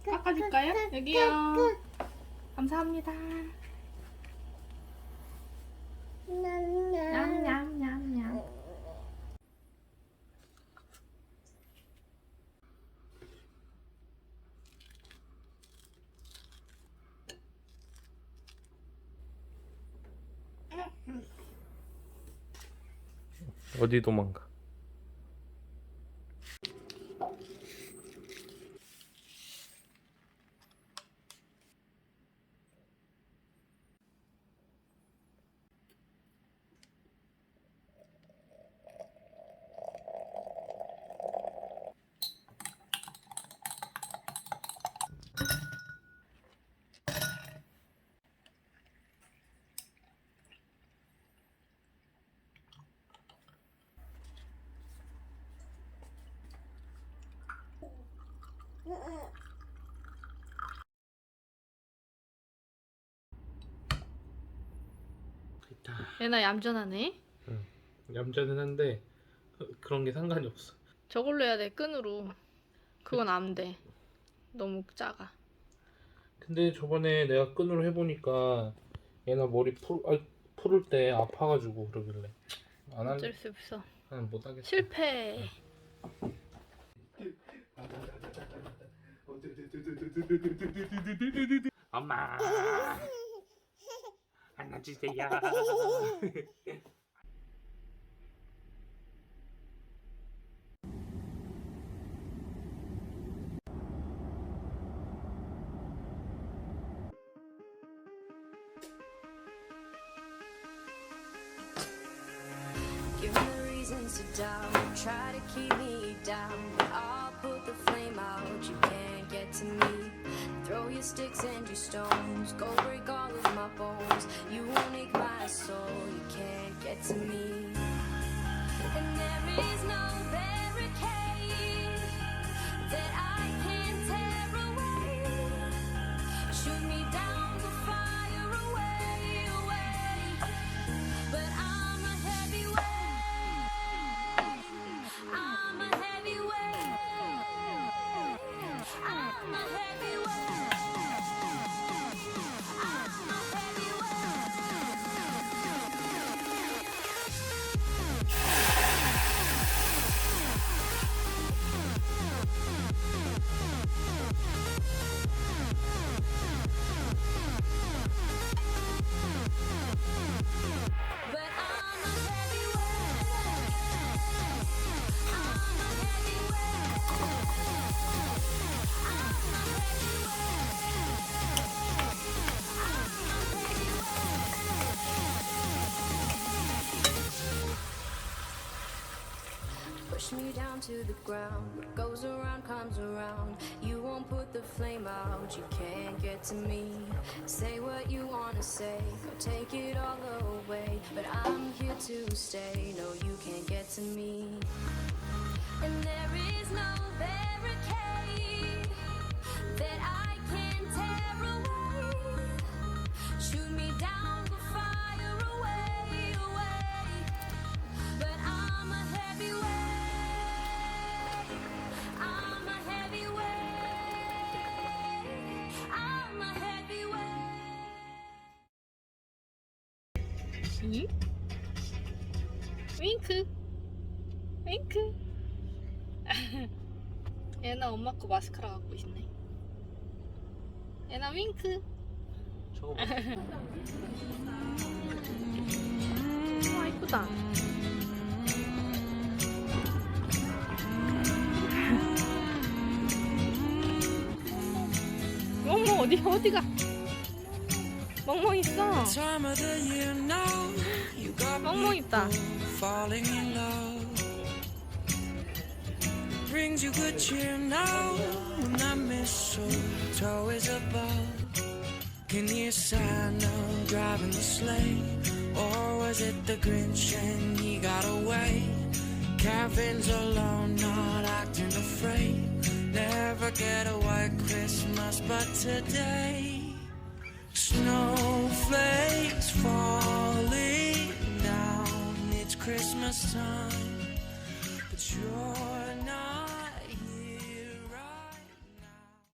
깎아줄까요? 여기요. 감사합니다. 냠냠냠냠. 어디 도망가? 얘나 얌전하네. 응. 얌전은 한데 그런 게 상관이 없어. 저걸로 해야 돼, 끈으로. 그건 안 돼. 너무 작아. 근데 저번에 내가 끈으로 해보니까 얘나 머리 풀을 때 아파가지고 그러길래 안 할래. 어쩔 수 없어. 난 못하겠어. 실패. 엄마 안아주세요. Give me reasons to doubt, try to keep me down. I'll put the flame out, you can't get to me. Throw your sticks and your stones, go break all of my bones. You won't ache my soul, you can't get to me. And there is no barricade that I can't tear away. Shoot me down, the fire away, away. But I'm a heavyweight. I'm a heavyweight. I'm a heavyweight. I'm a heavyweight. push me down to the ground. What goes around comes around. You won't put the flame out, you can't get to me. Say what you wanna say, or take it all away, but I'm here to stay. No, you can't get to me. And there is no barricade that I can tear away. Shoot me down, but fire away, away. But I'm a heavyweight. I'm a heavyweight. I'm a heavyweight. 응? 윙크 윙크. 얘나 엄마 거 마스카라 갖고 있네. 얘나 윙크. 저거 봐. 와 이쁘다. 멍멍 어디가? 멍멍 있어. Time of the year now, you got 멍멍 있다. falling in love. Brings you good cheer now when that mistletoe is above. Can you Santa driving the sleigh, or was it the Grinch and he got away? Kevin's alone, not acting afraid. Never get a white Christmas, but today snowflakes falling down. It's Christmas time.